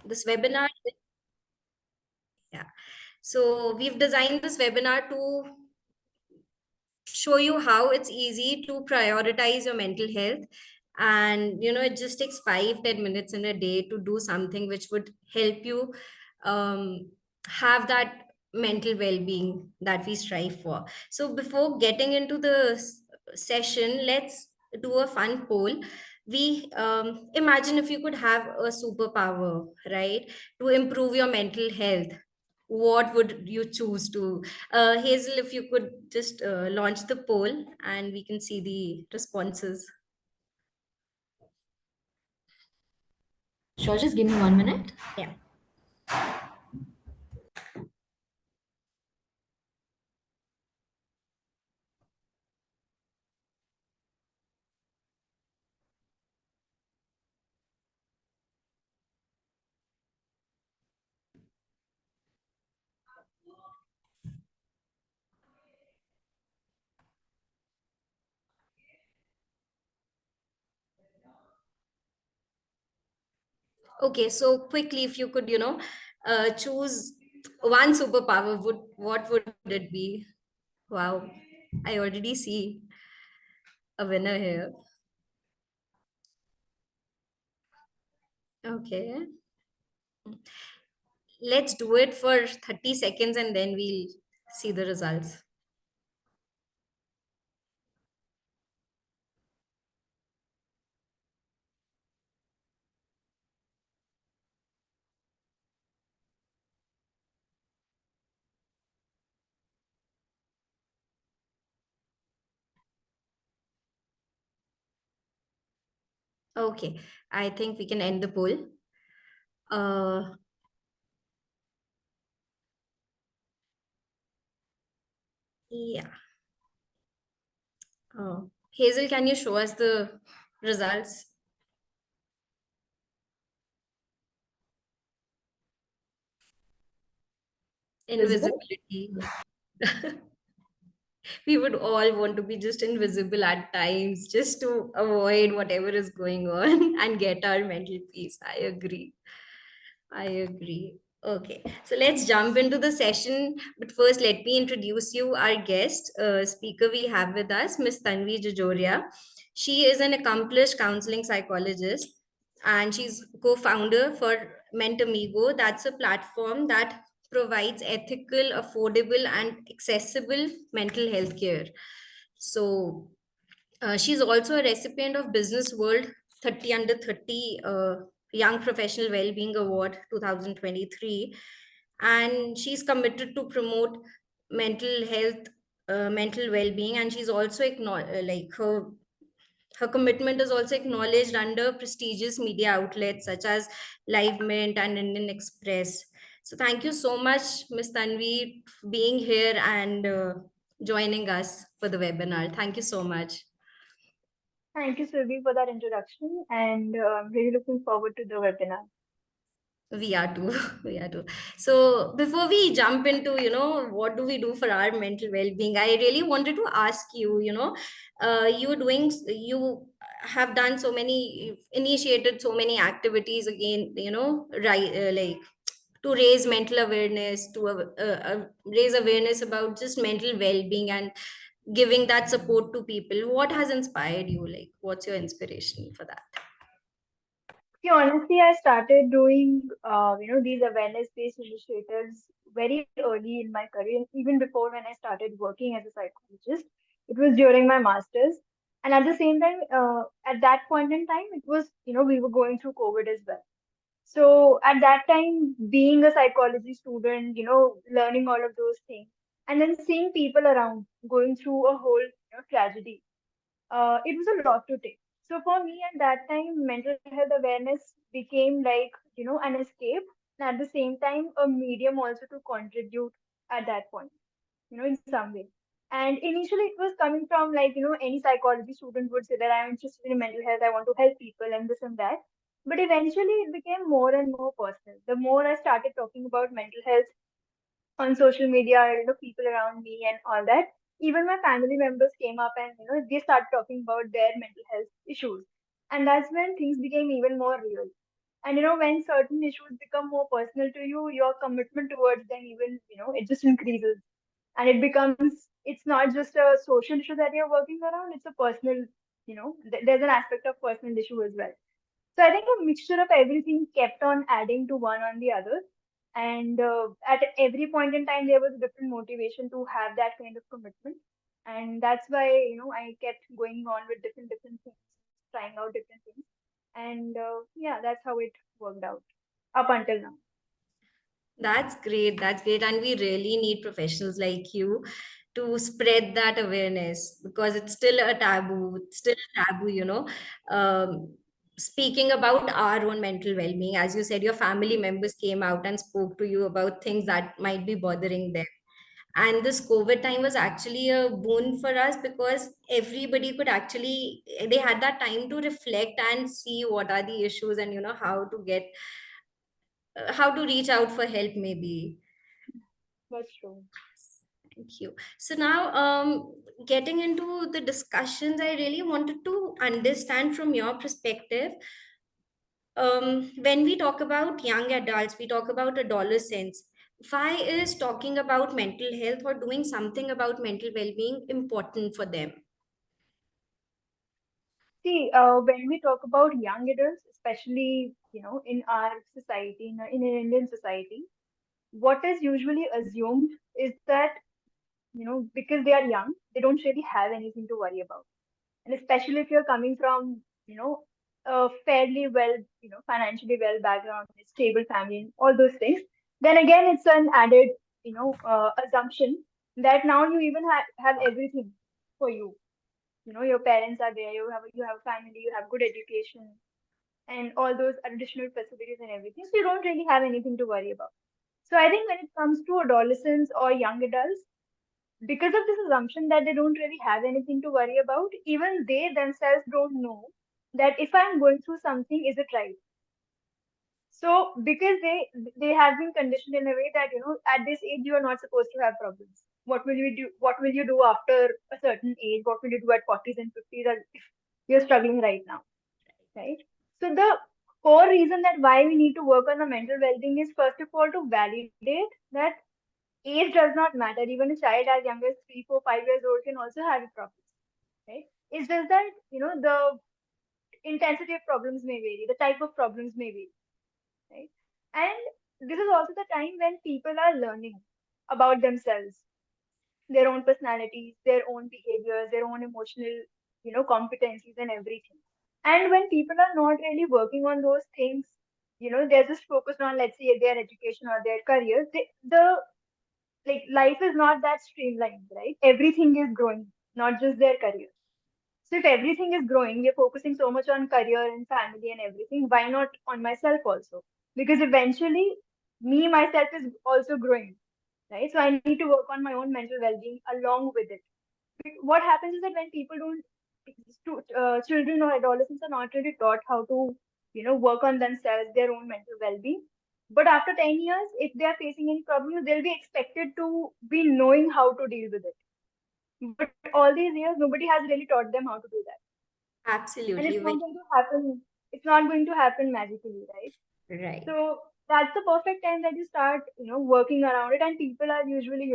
This webinar, yeah. So we've designed this webinar to show you how it's easy to prioritize your mental health. And it just takes 5-10 minutes in a day to do something which would help you um, have that mental well-being that we strive for. So before getting into the session, let's do a fun poll. We imagine if you could have a superpower, right, to improve your mental health, what would you choose to? Hazel, if you could just launch the poll and we can see the responses. Sure, just give me 1 minute. Yeah. Okay, so quickly, if you could, choose one superpower, what would it be? Wow, I already see a winner here. Okay, let's do it for 30 seconds and then we'll see the results. Okay, I think we can end the poll. Uh, yeah. Hazel, can you show us the results? Visible? Invisibility. We would all want to be just invisible at times, just to avoid whatever is going on and get our mental peace. I agree. I agree. Okay, so let's jump into the session. But first, let me introduce you our guest speaker we have with us, Miss Tanvi Jajoria. She is an accomplished counseling psychologist and she's co-founder for Mentamigo. That's a platform that provides ethical, affordable, and accessible mental health care. So she's also a recipient of Business World 30 Under 30 Young Professional Wellbeing Award 2023. And she's committed to promote mental health, mental well-being, and she's also like her commitment is also acknowledged under prestigious media outlets such as Live Mint and Indian Express. So thank you so much, Ms. Tanvi, for being here and joining us for the webinar. Thank you so much. Thank you, Sylvie, for that introduction, and I'm really looking forward to the webinar. We are too. We are too. So before we jump into, what do we do for our mental well-being, I really wanted to ask you, you have done so many, initiated so many activities again, right, like to raise mental awareness, to raise awareness about just mental well-being and giving that support to people. What has inspired you? Like, what's your inspiration for that? See, honestly, I started doing, these awareness-based initiatives very early in my career, even before when I started working as a psychologist. It was during my master's, and at the same time, at that point in time, it was, we were going through COVID as well. So at that time, being a psychology student, learning all of those things, and then seeing people around going through a whole, tragedy, it was a lot to take. So for me at that time, mental health awareness became like, an escape, and at the same time, a medium also to contribute at that point, in some way. And initially it was coming from like, any psychology student would say that I'm interested in mental health, I want to help people and this and that. But eventually it became more and more personal. The more I started talking about mental health on social media, people around me and all that, even my family members came up and, they started talking about their mental health issues. And that's when things became even more real. And when certain issues become more personal to you, your commitment towards them even, it just increases. And it's not just a social issue that you're working around, it's a personal, there's an aspect of personal issue as well. So I think a mixture of everything kept on adding to one on the other. And at every point in time, there was a different motivation to have that kind of commitment. And that's why, I kept going on with different things, trying out different things. And yeah, that's how it worked out up until now. That's great. That's great. And we really need professionals like you to spread that awareness because it's still a taboo. It's still a taboo, Speaking about our own mental well being, as you said, your family members came out and spoke to you about things that might be bothering them. And this COVID time was actually a boon for us because everybody could actually, they had that time to reflect and see what are the issues and, how to get, how to reach out for help, maybe. That's true. Thank you. So now, getting into the discussions, I really wanted to understand from your perspective. When we talk about young adults, we talk about adolescents. Why is talking about mental health or doing something about mental well-being important for them? See, when we talk about young adults, especially, in our society, in an Indian society, what is usually assumed is that, because they are young, they don't really have anything to worry about. And especially if you're coming from, a fairly well, financially well background, stable family, and all those things, then again, it's an added, assumption that now you even have everything for you. Your parents are there, you have family, you have good education, and all those additional facilities and everything. So you don't really have anything to worry about. So I think when it comes to adolescents or young adults, because of this assumption that they don't really have anything to worry about, even they themselves don't know that if I'm going through something, is it right? So because they have been conditioned in a way that at this age you are not supposed to have problems. What will you do? What will you do after a certain age? What will you do at 40s and 50s if you're struggling right now, right? So the core reason that why we need to work on the mental well-being is first of all to validate that age does not matter. Even a child as young as 3, 4, 5 years old can also have problems, right? It's just that the intensity of problems may vary, the type of problems may vary, right? And this is also the time when people are learning about themselves, their own personalities, their own behaviors, their own emotional, competencies and everything. And when people are not really working on those things, they're just focused on, let's say, their education or their career. The like life is not that streamlined, right? Everything is growing, not just their career. So if everything is growing, we're focusing so much on career and family and everything. Why not on myself also? Because eventually, me myself is also growing, right? So I need to work on my own mental well-being along with it. What happens is that when people don't, children or adolescents are not really taught how to, work on themselves, their own mental well-being. But after 10 years, if they are facing any problems, they'll be expected to be knowing how to deal with it. But all these years, nobody has really taught them how to do that. And it's Absolutely. not going to happen. It's not going to happen magically, right? Right. So that's the perfect time that you start, working around it. And people are usually,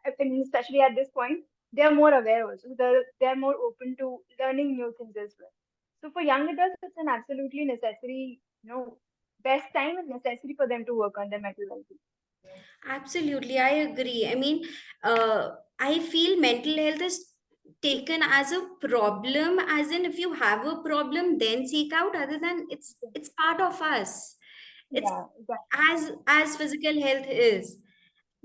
I mean, especially at this point, they are more aware also. So they're more open to learning new things as well. So for young adults, it's an absolutely necessary, best time and necessary for them to work on their mental well-being. Absolutely, I agree. I mean, I feel mental health is taken as a problem, as in if you have a problem, then seek out. Other than it's part of us. It's Yeah, exactly. as physical health is,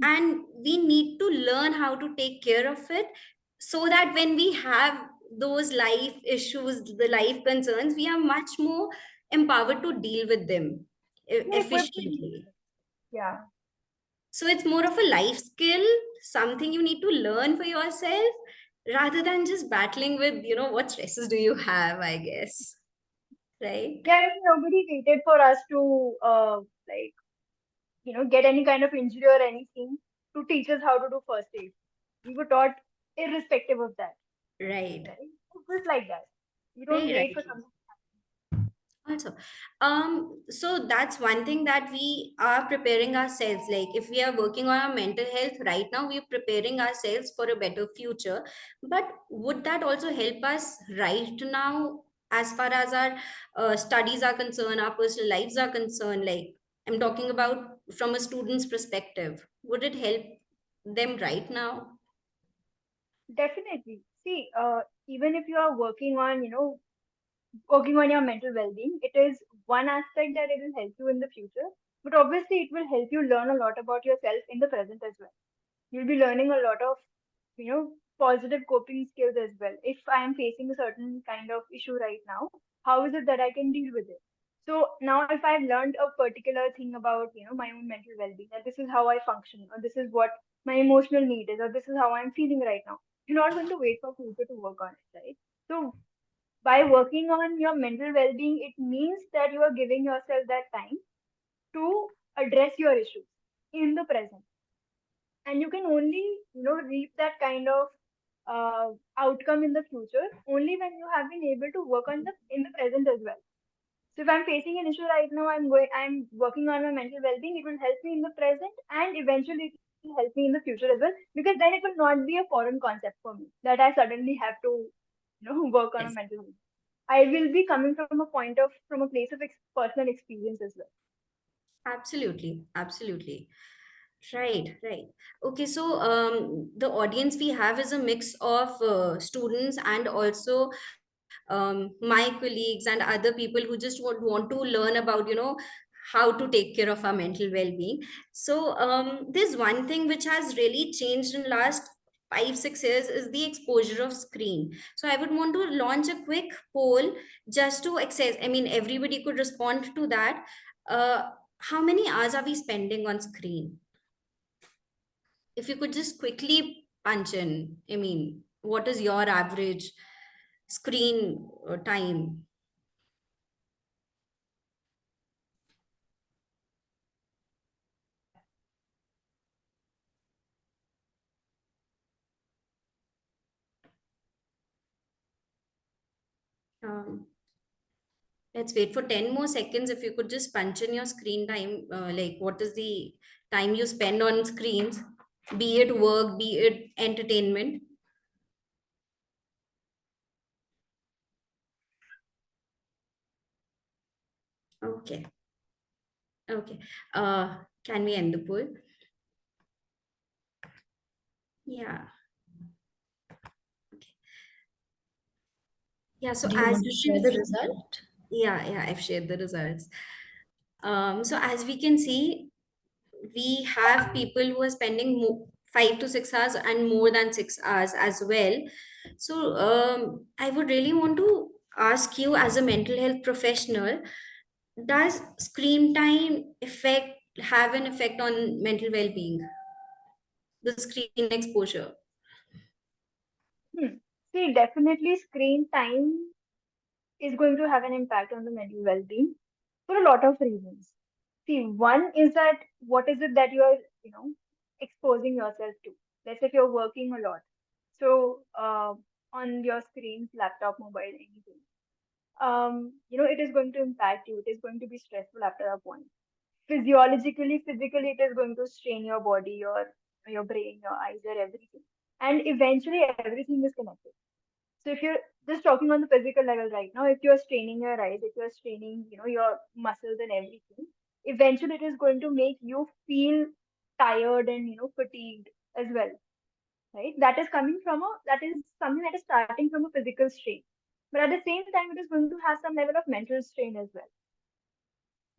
and we need to learn how to take care of it, so that when we have those life issues, the life concerns, we are much more empowered to deal with them You're equipped to deal with efficiently. it. Yeah. So it's more of a life skill, something you need to learn for yourself rather than just battling with, what stresses do you have, I guess. Right? Yeah, I mean, nobody waited for us to like get any kind of injury or anything to teach us how to do first aid. We were taught irrespective of that, Right. right? It's just like that. You don't Very wait for rightly. something. Also, so that's one thing that we are preparing ourselves. Like if we are working on our mental health right now, we're preparing ourselves for a better future. But would that also help us right now, as far as our studies are concerned, our personal lives are concerned? Like I'm talking about from a student's perspective. Would it help them right now? Definitely. See, even if you are working on your mental well-being, it is one aspect that it will help you in the future. But obviously, it will help you learn a lot about yourself in the present as well. You'll be learning a lot of, positive coping skills as well. If I am facing a certain kind of issue right now, how is it that I can deal with it? So now, if I've learned a particular thing about, my own mental well-being, that this is how I function, or this is what my emotional need is, or this is how I'm feeling right now, you're not going to wait for future to work on it, right? So by working on your mental well-being, it means that you are giving yourself that time to address your issues in the present, and you can only reap that kind of outcome in the future only when you have been able to work on the in the present as well. So if I'm facing an issue right now, I'm working on my mental well-being, it will help me in the present, and eventually it will help me in the future as well, because then it will not be a foreign concept for me that I suddenly have to work on a Yes, mental health. I will be coming from a place of personal experience as well. absolutely, absolutely. Right, right. Okay, so the audience we have is a mix of students and also my colleagues and other people who just want to learn about, how to take care of our mental well-being. So there's one thing which has really changed in last 5 6 years is the exposure of screen. So I would want to launch a quick poll just to access. I mean, everybody could respond to that. Uh, how many hours are we spending on screen? If you could just quickly punch in, I mean, what is your average screen time? Um, let's wait for 10 more seconds. If you could just punch in your screen time, like what is the time you spend on screens, be it work, be it entertainment. Okay, okay. Can we end the poll? Yeah. Okay. Yeah, so Do you as want to we share can the see, result? yeah, I've shared the results. So as we can see, we have people who are spending 5 to 6 hours and more than 6 hours as well. So I would really want to ask you, as a mental health professional, does screen time effect have an effect on mental well-being, the screen exposure? Hmm. See, definitely screen time is going to have an impact on the mental well-being for a lot of reasons. See, one is that what is it that you are, exposing yourself to? Let's say if you're working a lot, so on your screens, laptop, mobile, anything, it is going to impact you. It is going to be stressful after a point. Physiologically, physically, it is going to strain your body, your brain, your eyes, your everything, and eventually everything is connected. So if you're just talking on the physical level right now, if you're straining your eyes, if you're straining, your muscles and everything, eventually it is going to make you feel tired and fatigued as well, right? That is something that is starting from a physical strain, but at the same time, it is going to have some level of mental strain as well,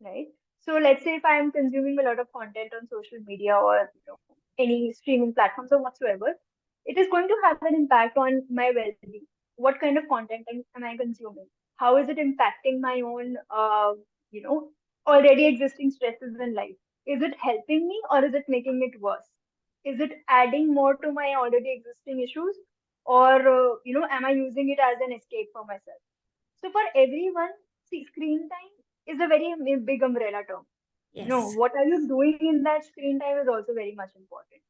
right? So let's say if I am consuming a lot of content on social media or any streaming platforms or whatsoever, it is going to have an impact on my well-being. What kind of content am I consuming? How is it impacting my own, you know, already existing stresses in life? Is it helping me or is it making it worse? Is it adding more to my already existing issues, or am I using it as an escape for myself? So for everyone, see, screen time is a very big umbrella term. Yes. What are you doing in that screen time is also very much important.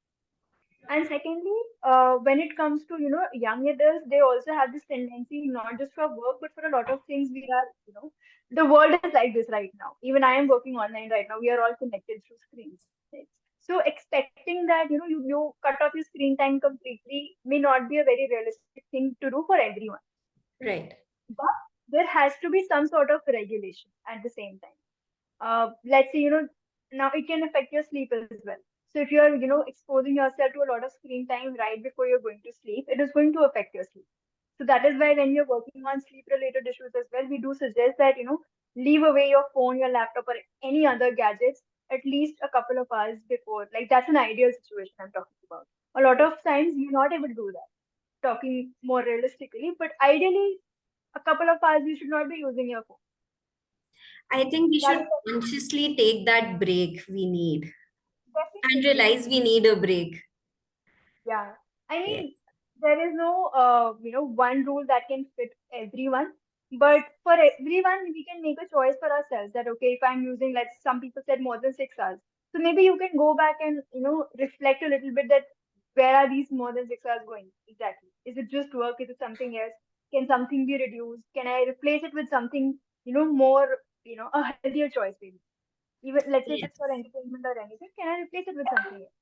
And secondly, when it comes to, young adults, they also have this tendency, not just for work, but for a lot of things. We are, the world is like this right now. Even I am working online right now. We are all connected through screens. Right? So expecting that, you cut off your screen time completely may not be a very realistic thing to do for everyone. Right. But there has to be some sort of regulation at the same time. Let's say, now it can affect your sleep as well. So if you're, exposing yourself to a lot of screen time right before you're going to sleep, it is going to affect your sleep. So that is why when you're working on sleep related issues as well, we do suggest that, leave away your phone, your laptop, or any other gadgets at least a couple of hours before. Like that's an ideal situation I'm talking about. A lot of times you're not able to do that, talking more realistically, but ideally a couple of hours you should not be using your phone. I think we That should is consciously take that break we need and definitely. realize we need a break. Yeah, I Yeah. mean, there is no, one rule that can fit everyone. But for everyone, we can make a choice for ourselves that, okay, if I'm using, like some people said, more than 6 hours. So maybe you can go back and, reflect a little bit that where are these more than 6 hours going exactly? Is it just work? Is it something else? Can something be reduced? Can I replace it with something, more, a healthier choice maybe? Even let's say if it's for Yes. entertainment or anything, can I replace it with something else?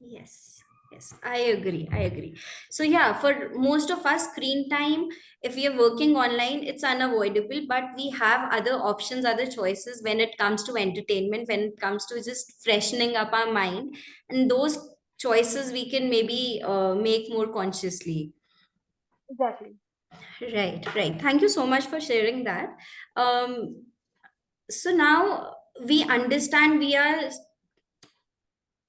Yes, yes, I agree. I agree. So, yeah, for most of us, screen time, if we are working online, it's unavoidable, but we have other options, other choices when it comes to entertainment, when it comes to just freshening up our mind. And those choices we can maybe make more consciously. Exactly. Right, right. Thank you so much for sharing that. Um, so now we understand we are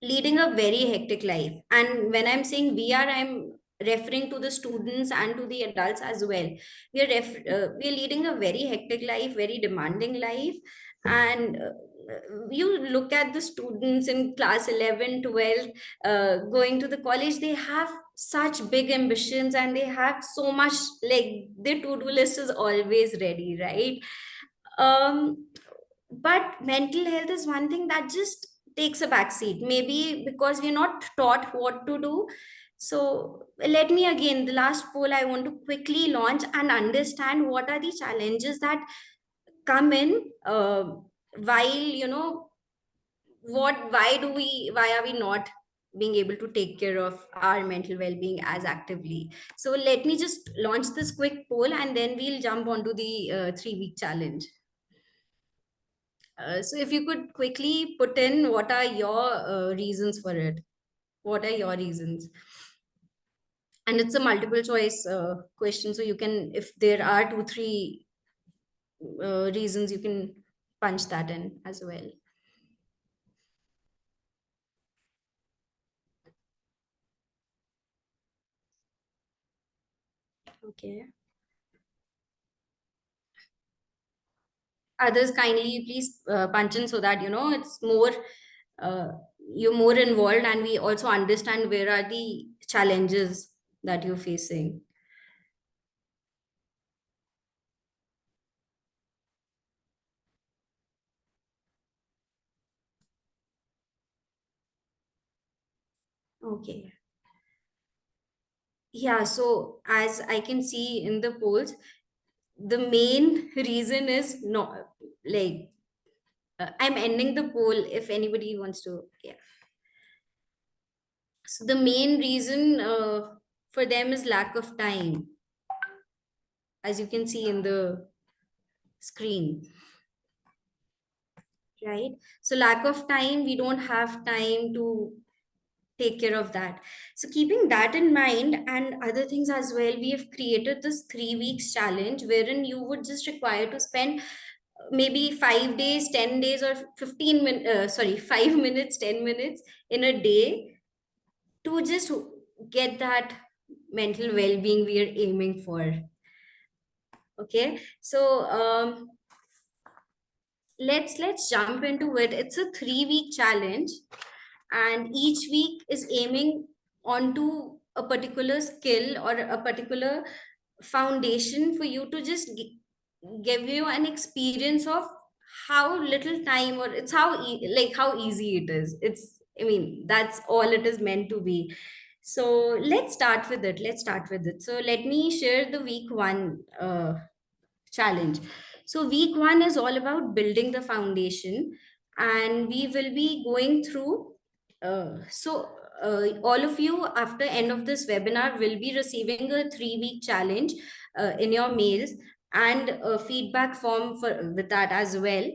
leading a very hectic life. And when I'm saying we are, I'm referring to the students and to the adults as well. We are leading a very hectic life, very demanding life. And you look at the students in class 11, 12, going to the college, they have such big ambitions and they have so much, like their to-do list is always ready, right? um but mental health is one thing that just takes a backseat, maybe because we're not taught what to do. So let me again, the last poll I want to quickly launch and understand what are the challenges that come in, while why are we not being able to take care of our mental well-being as actively. So let me just launch this quick poll and then we'll jump onto the 3-week challenge. So if you could quickly put in what are your reasons for it? What are your reasons? And it's a multiple choice question, so you can, if there are two, three reasons, you can punch that in as well. Okay. Others, kindly please punch in so that it's more, uh, you're more involved and we also understand where are the challenges that you're facing. Okay. Yeah, so as I can see in the polls, the main reason is not, like, I'm ending the poll if anybody wants to. Yeah. So the main reason for them is lack of time, as you can see in the screen, right? So lack of time, we don't have time to take care of that. So keeping that in mind and other things as well, we have created this 3 weeks challenge wherein you would just require to spend maybe 5 days, 10 days, or 15 minutes, sorry, 5 minutes, 10 minutes in a day to just get that mental well-being we are aiming for. Okay, so let's jump into it. It's a 3-week challenge, and each week is aiming onto a particular skill or a particular foundation for you to just give you an experience of how little time, or it's how like how easy it is. I mean, that's all it is meant to be. So let's start with it. Let's start with it. So let me share the week one challenge. So week one is all about building the foundation, and we will be going through. All of you after end of this webinar will be receiving a 3 week challenge in your mails, and a feedback form for with that as well.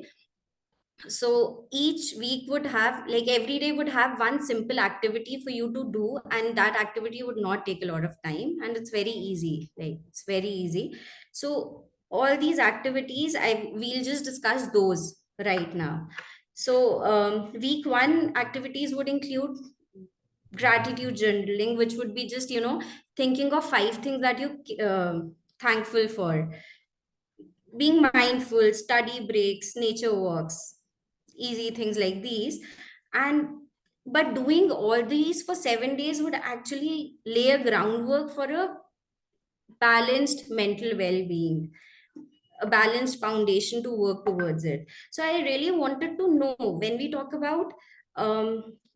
So each week would have, like, every day would have one simple activity for you to do, and that activity would not take a lot of time, and it's very easy, like it's very easy. So all these activities, I we'll just discuss those right now. So week one activities would include gratitude journaling, which would be just, thinking of 5 things that you thankful for, being mindful, study breaks, nature walks, easy things like these. And but doing all these for 7 days would actually lay a groundwork for a balanced mental well-being, a balanced foundation to work towards it. So I really wanted to know, when we talk about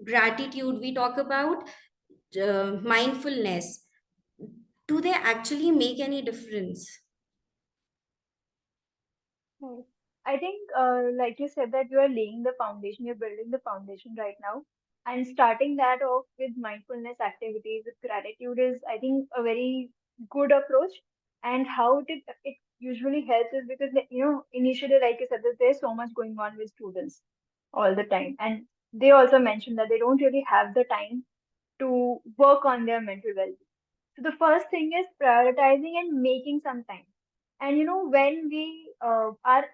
gratitude, we talk about mindfulness, do they actually make any difference? Right. I think, like you said, that you are laying the foundation, you're building the foundation right now. And starting that off with mindfulness activities, with gratitude is, I think, a very good approach. And how it usually helps is because, initially, like you said, that there's so much going on with students all the time. And they also mentioned that they don't really have the time to work on their mental well-being. So the first thing is prioritizing and making some time. And when we are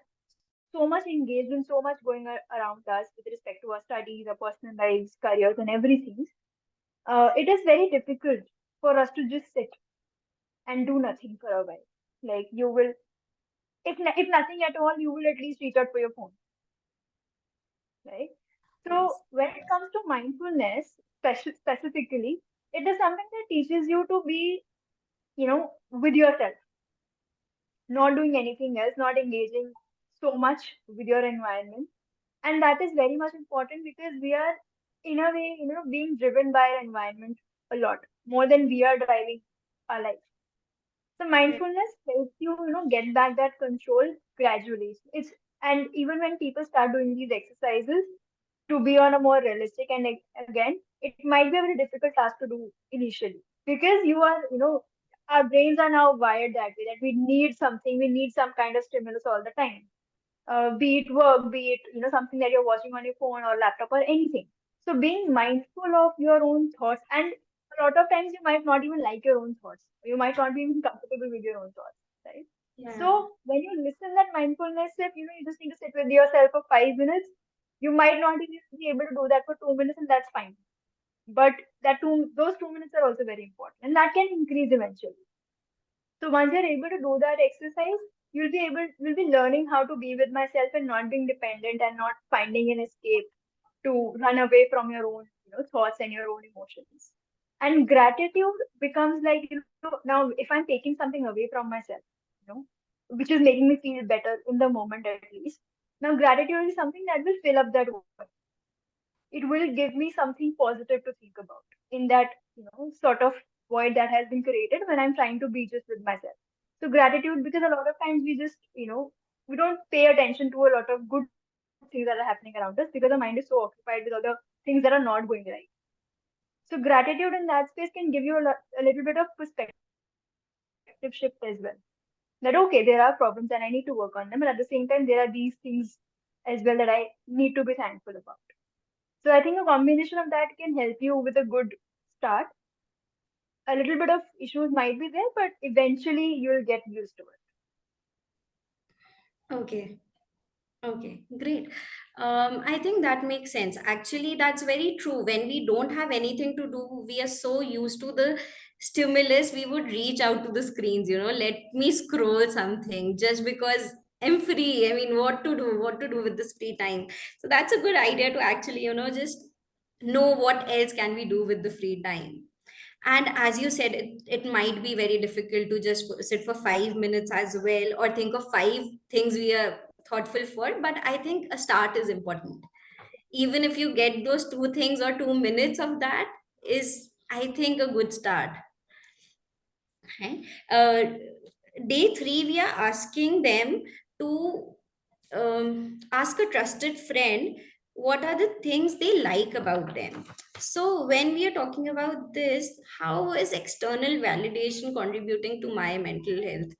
so much engaged and so much going around us with respect to our studies, our personal lives, careers, and everything, it is very difficult for us to just sit and do nothing for a while. Like you will, if nothing at all, you will at least reach out for your phone, right? So Yes. when it comes to mindfulness, specifically, it is something that teaches you to be, with yourself, not doing anything else, not engaging so much with your environment. And that is very much important because we are, in a way, being driven by our environment a lot more than we are driving our life. So mindfulness helps you, get back that control gradually. And even when people start doing these exercises to be on a more realistic, and again, it might be a very difficult task to do initially because our brains are now wired that way, that we need something, we need some kind of stimulus all the time, be it work, be it something that you're watching on your phone or laptop or anything. So being mindful of your own thoughts, and a lot of times you might not even like your own thoughts. You might not be even comfortable with your own thoughts, right? Yeah. So when you listen that mindfulness, if you just need to sit with yourself for 5 minutes, you might not even be able to do that for 2 minutes, and that's fine. But those 2 minutes are also very important, and that can increase eventually. So once you're able to do that exercise, you'll be learning how to be with myself and not being dependent and not finding an escape to run away from your own, thoughts and your own emotions. And gratitude becomes like, now if I'm taking something away from myself, you know, which is making me feel better in the moment at least. Now gratitude is something that will fill up that void. It will give me something positive to think about in that, sort of void that has been created when I'm trying to be just with myself. So gratitude, because a lot of times we just, we don't pay attention to a lot of good things that are happening around us because our mind is so occupied with other things that are not going right. So gratitude in that space can give you a little bit of perspective shift as well. That okay, there are problems and I need to work on them, but at the same time, there are these things as well that I need to be thankful about. So I think a combination of that can help you with a good start. A little bit of issues might be there, but eventually you'll get used to it. Okay. Okay, great. I think that makes sense. Actually, that's very true. When we don't have anything to do, we are so used to the stimulus, we would reach out to the screens, let me scroll something just because I'm free. I mean, what to do with this free time. So that's a good idea to actually, just know what else can we do with the free time. And as you said, it might be very difficult to just sit for 5 minutes as well, or think of 5 things we are thoughtful for, but I think a start is important. even if you get those 2 things or 2 minutes of that, is, I think, a good start. Okay. Day three, we are asking them to ask a trusted friend what are the things they like about them. So when we are talking about this, how is external validation contributing to my mental health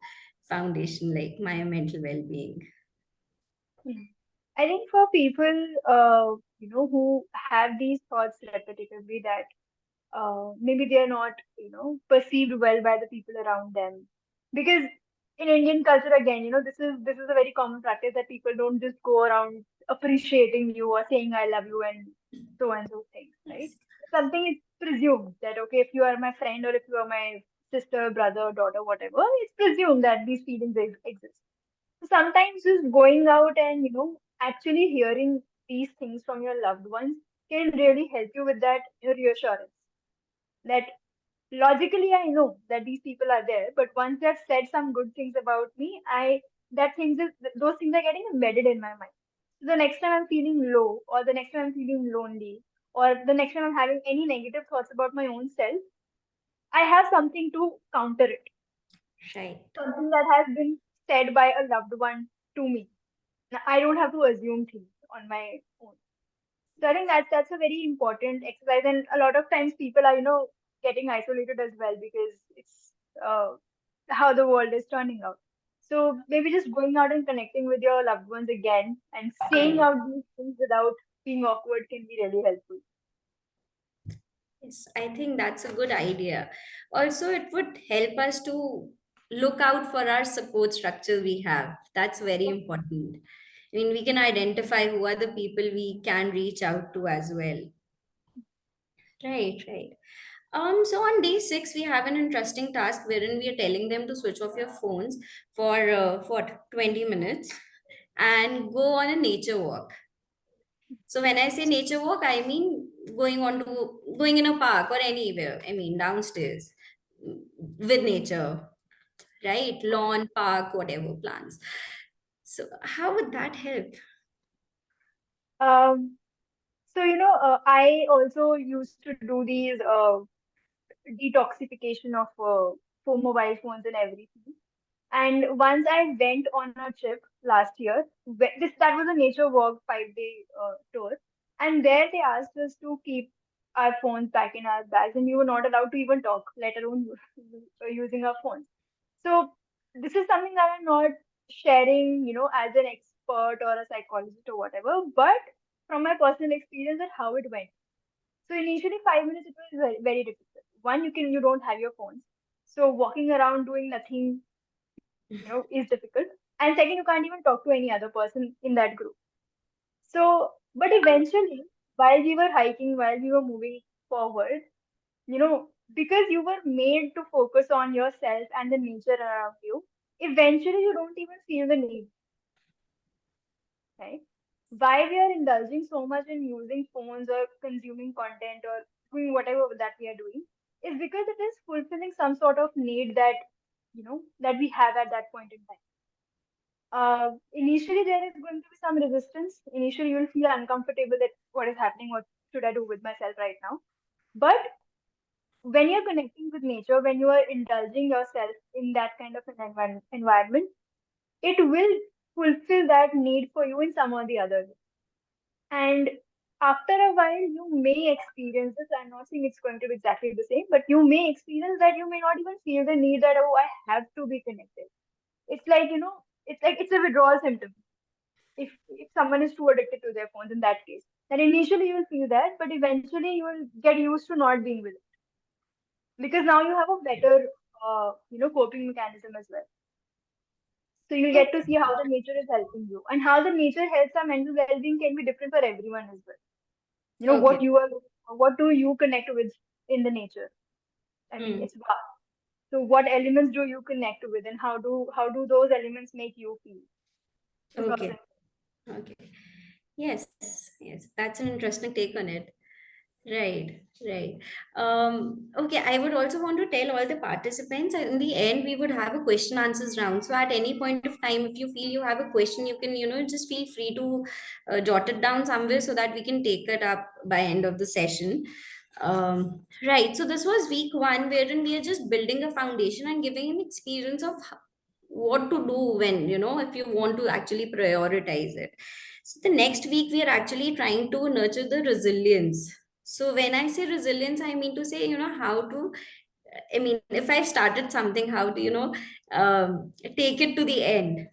foundation, like my mental well-being? Hmm. I think for people, who have these thoughts repetitively that maybe they are not, perceived well by the people around them. Because in Indian culture, again, this is a very common practice that people don't just go around appreciating you or saying I love you and so things, right? Yes. Something is presumed that okay, if you are my friend or if you are my sister, brother, daughter, whatever, it's presumed that these feelings exist. So sometimes just going out and actually hearing these things from your loved ones can really help you with that reassurance that logically I know that these people are there, but once they've said some good things about me, those things are getting embedded in my mind. So the next time I'm feeling low, or the next time I'm feeling lonely, or the next time I'm having any negative thoughts about my own self, I have something to counter it. Right. Something that has been said by a loved one to me. Now, I don't have to assume things on my own. So I think that's a very important exercise, and a lot of times people are getting isolated as well because it's how the world is turning out. So maybe just going out and connecting with your loved ones again and saying Right. out these things without being awkward can be really helpful. Yes, I think that's a good idea. Also, it would help us to look out for our support structure we have. That's very important. I mean, we can identify who are the people we can reach out to as well. Right, right. So on day six, we have an interesting task wherein we are telling them to switch off your phones for what, 20 minutes and go on a nature walk. So when I say nature walk, I mean going in a park or anywhere. I mean downstairs with nature, right? Lawn, park, whatever plants. So how would that help? Um, I also used to do these detoxification of for mobile phones and everything. And once I went on a trip last year, that was a nature walk 5 day tour, and there they asked us to keep our phones back in our bags, and we were not allowed to even talk, let alone using our phones. So this is something that I'm not sharing, as an expert or a psychologist or whatever, but from my personal experience at how it went. So initially, 5 minutes it was very, very difficult. One, you don't have your phones, so walking around doing nothing is difficult. And second, you can't even talk to any other person in that group. So, but eventually, while we were hiking, while we were moving forward, because you were made to focus on yourself and the nature around you, eventually you don't even feel the need, right? Why we are indulging so much in using phones or consuming content or doing whatever that we are doing is because it is fulfilling some sort of need that we have at that point in time. Initially there is going to be some resistance. Initially you will feel uncomfortable that what is happening, what should I do with myself right now. But when you're connecting with nature, when you are indulging yourself in that kind of an environment, it will fulfill that need for you in some or the other way. And after a while, you may experience this. I'm not saying it's going to be exactly the same, but you may experience that you may not even feel the need that, oh, I have to be connected. It's like, it's a withdrawal symptom if someone is too addicted to their phones in that case. Then initially you will feel that, but eventually you will get used to not being with it because now you have a better, coping mechanism as well. So you'll get to see how the nature is helping you and how the nature helps our mental well-being can be different for everyone as well. Okay. What do you connect with in the nature? I mean, Hmm. it's vast. So what elements do you connect with and how do those elements make you feel? Is also Okay. Okay. Yes. Yes. That's an interesting take on it. Right, right. Okay, I would also want to tell all the participants in the end we would have a question answers round. So at any point of time, if you feel you have a question, you can, just feel free to jot it down somewhere so that we can take it up by end of the session. Right. So this was week one, wherein we are just building a foundation and giving an experience of what to do when, if you want to actually prioritize it. So the next week we are actually trying to nurture the resilience. So when I say resilience, I mean to say, how to, I mean, if I've started something, how to, take it to the end,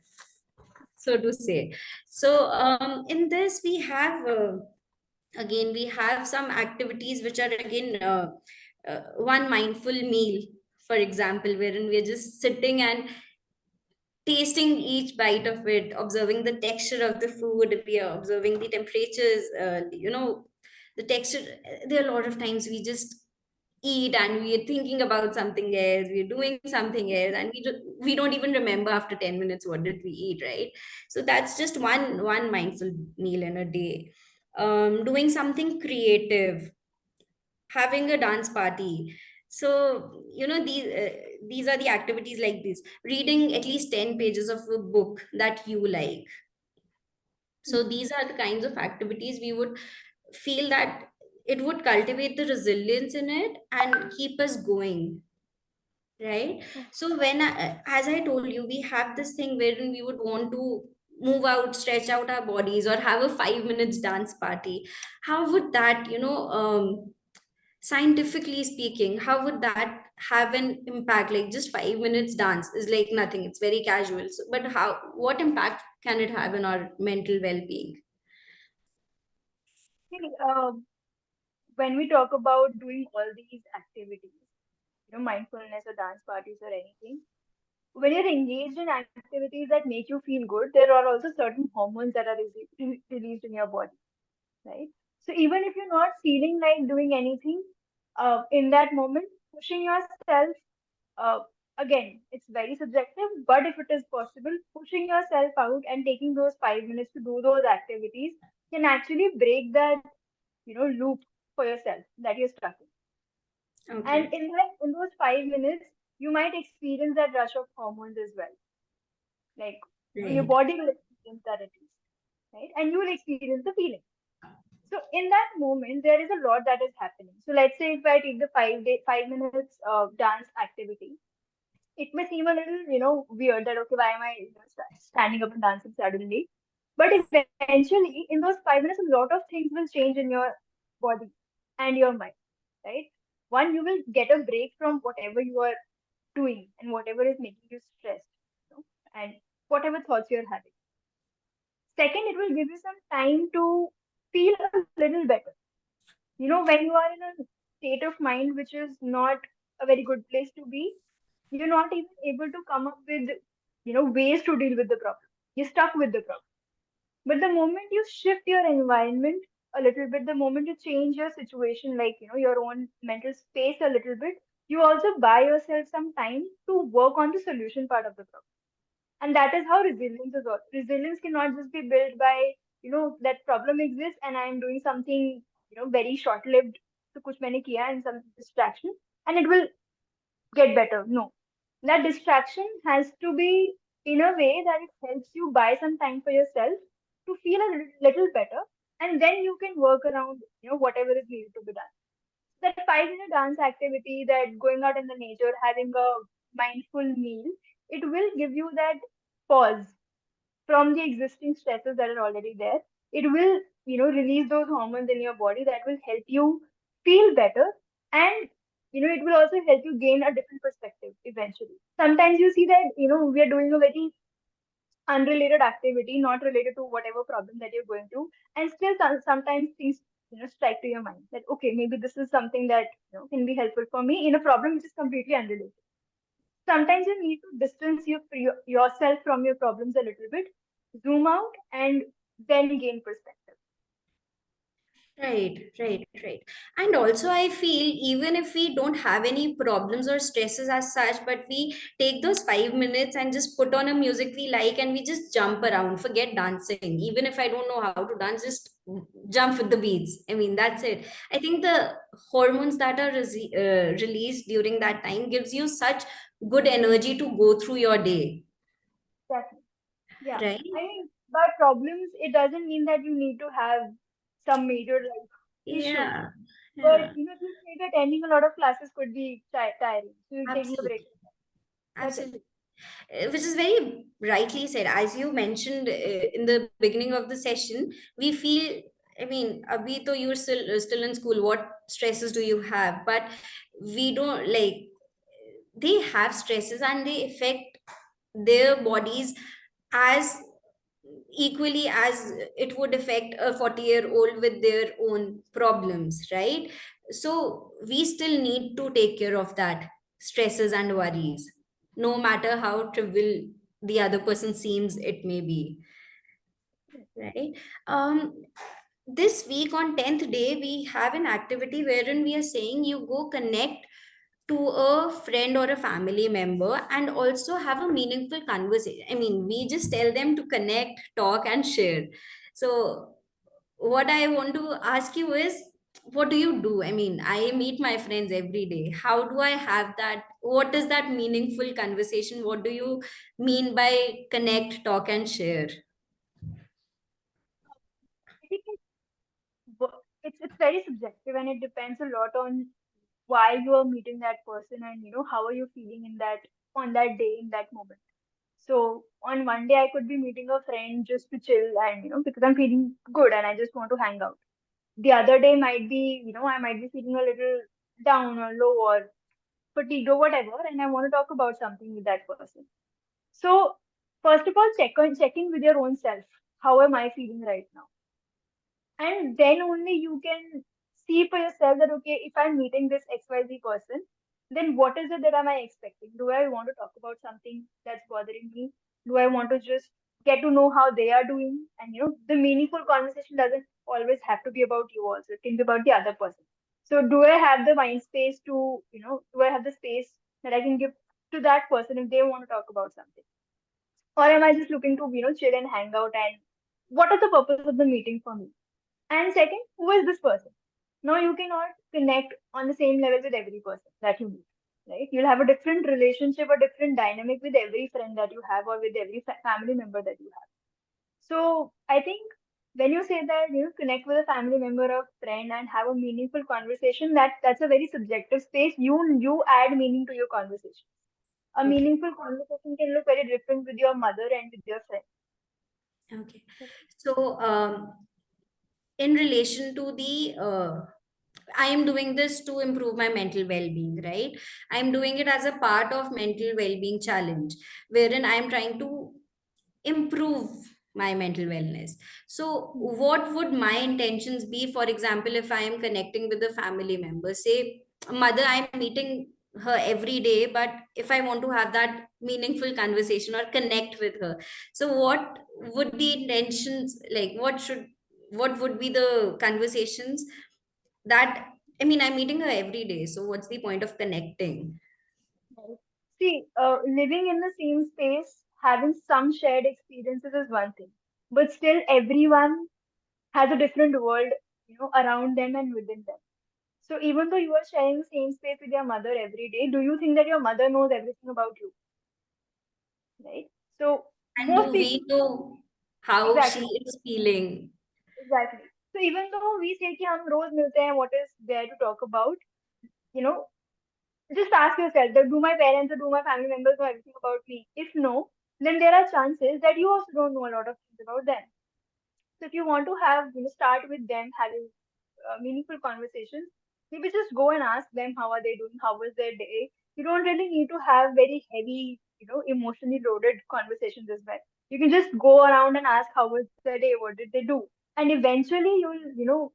so to say. So in this, we have, again, we have some activities which are again, one mindful meal, for example, wherein we're just sitting and tasting each bite of it, observing the texture of the food, we are observing the temperatures, the texture. There are a lot of times we just eat and we are thinking about something else, we're doing something else, and we don't even remember after 10 minutes what did we eat, right? So that's just one mindful meal in a day. Doing something creative, having a dance party. So these are the activities like this. Reading at least 10 pages of a book that you like. So these are the kinds of activities we would feel that it would cultivate the resilience in it and keep us going, right? So as I told you, we have this thing wherein we would want to move out, stretch out our bodies, or have a 5 minutes dance party. How would that, scientifically speaking, how would that have an impact? Like just 5 minutes dance is like nothing, it's very casual. So, but what impact can it have in our mental well-being? See, when we talk about doing all these activities, mindfulness or dance parties or anything, when you're engaged in activities that make you feel good, there are also certain hormones that are released in your body, right? So even if you're not feeling like doing anything in that moment, pushing yourself, uh, again, it's very subjective, but if it is possible, pushing yourself out and taking those 5 minutes to do those activities can actually break that, loop for yourself that you're stuck in. And Okay. in those 5 minutes, you might experience that rush of hormones as well. Like, your Right. body will experience that at least, right? And you will experience the feeling. So in that moment, there is a lot that is happening. So let's say if I take the 5 minutes dance activity, it may seem a little, weird that okay, why am I standing up and dancing suddenly? But eventually, in those 5 minutes, a lot of things will change in your body and your mind, right? One, you will get a break from whatever you are doing and whatever is making you stressed, and whatever thoughts you're having. Second, it will give you some time to feel a little better. When you are in a state of mind which is not a very good place to be, you're not even able to come up with, ways to deal with the problem. You're stuck with the problem. But the moment you shift your environment a little bit, the moment you change your situation, like, your own mental space a little bit, you also buy yourself some time to work on the solution part of the problem. And that is how resilience is. Resilience cannot just be built by, that problem exists and I am doing something, very short lived, so kuch maine kiya and some distraction, and it will get better. No. That distraction has to be in a way that it helps you buy some time for yourself to feel a little better, and then you can work around, whatever is needed to be done. That 5 minute dance activity, that going out in the nature, having a mindful meal, it will give you that pause from the existing stresses that are already there. It will, release those hormones in your body that will help you feel better. And, it will also help you gain a different perspective eventually. Sometimes you see that, we are doing a very unrelated activity, not related to whatever problem that you're going through. And still sometimes things, strike to your mind that, okay, maybe this is something that, can be helpful for me in a problem which is completely unrelated. Sometimes you need to distance yourself from your problems a little bit, zoom out, and then gain perspective. Right. And also, I feel even if we don't have any problems or stresses as such, but we take those 5 minutes and just put on a music we like and we just jump around, forget dancing. Even if I don't know how to dance, just jump with the beats. I mean, that's it. I think the hormones that are released during that time gives you such good energy to go through your day, Exactly. Yeah. right? I mean, by problems, it doesn't mean that you need to have some major life issues. Yeah, But yeah, you just say that attending a lot of classes could be tiring. So you're taking a break. absolutely. That's it. Absolutely. Which is very rightly said. As you mentioned in the beginning of the session, we feel, I mean, abhi to you're still in school, what stresses do you have? But we don't like, they have stresses and they affect their bodies as equally as it would affect a 40-year-old with their own problems, right? So we still need to take care of that stresses and worries, no matter how trivial the other person seems it may be, right? um this week on 10th day we have an activity wherein we are saying you go connect to a friend or a family member and also have a meaningful conversation. I mean, we just tell them to connect, talk, and share. So, what I want to ask you is, what do you do? I mean, I meet my friends every day. How do I have that? What is that meaningful conversation? What do you mean by connect, talk, and share? I think it's very subjective and it depends a lot on why you are meeting that person and how are you feeling in that on that day in that moment. So on one day I could be meeting a friend just to chill and because I'm feeling good and I just want to hang out. The other day might be I might be feeling a little down or low or fatigued or whatever and I want to talk about something with that person. So first of all check in with your own self. How am I feeling right now? And then only you can see for yourself that okay, if I'm meeting this XYZ person, then what is it that am I expecting? Do I want to talk about something that's bothering me? Do I want to just get to know how they are doing? And the meaningful conversation doesn't always have to be about you also, it can be about the other person. So do I have the mind space to do I have the space that I can give to that person if they want to talk about something, or am I just looking to chill and hang out? And what is the purpose of the meeting for me? And second, who is this person? Now you cannot connect on the same level with every person that you meet, right? You'll have a different relationship, a different dynamic with every friend that you have or with every family member that you have. So I think when you say that connect with a family member or friend and have a meaningful conversation, that's a very subjective space. You add meaning to your conversation. A Okay. meaningful conversation can look very different with your mother and with your friend. Okay. So, in relation to the I am doing this to improve my mental well-being, right? I'm doing it as a part of mental well-being challenge, wherein I'm trying to improve my mental wellness. So what would my intentions be? For example, if I am connecting with a family member, say mother, I'm meeting her every day, but if I want to have that meaningful conversation or connect with her, so what would the intentions, like what would be the conversations that, I mean, I'm meeting her every day, so what's the point of connecting? Right. See, living in the same space, having some shared experiences is one thing, but still everyone has a different world, around them and within them. So even though you are sharing the same space with your mother every day, do you think that your mother knows everything about you, right? So And do most people, we know how she exactly, is feeling? exactly. So even though we say कि हम रोज मिलते हैं, what is there to talk about? You know, just ask yourself that do my parents or do my family members know everything about me? If no, then there are chances that you also don't know a lot of things about them. So if you want to have, start with them having meaningful conversations, maybe just go and ask them how are they doing, how was their day. You don't really need to have very heavy, emotionally loaded conversations as well. You can just go around and ask how was their day, what did they do, and eventually you'll,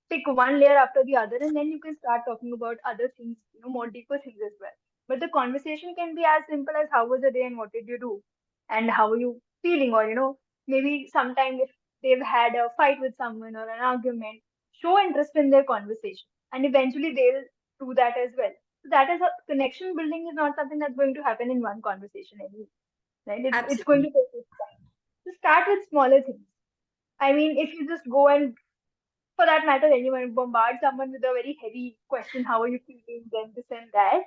pick one layer after the other, and then you can start talking about other things, more deeper things as well. But the conversation can be as simple as how was the day and what did you do and how are you feeling, or maybe sometime if they've had a fight with someone or an argument, show interest in their conversation, and eventually they'll do that as well. So that is a connection building is not something that's going to happen in one conversation anyway, right? It's going Absolutely. to take its time. So start with smaller things. I mean, if you just go and, for that matter, anyone bombard someone with a very heavy question, how are you feeling, then this and that,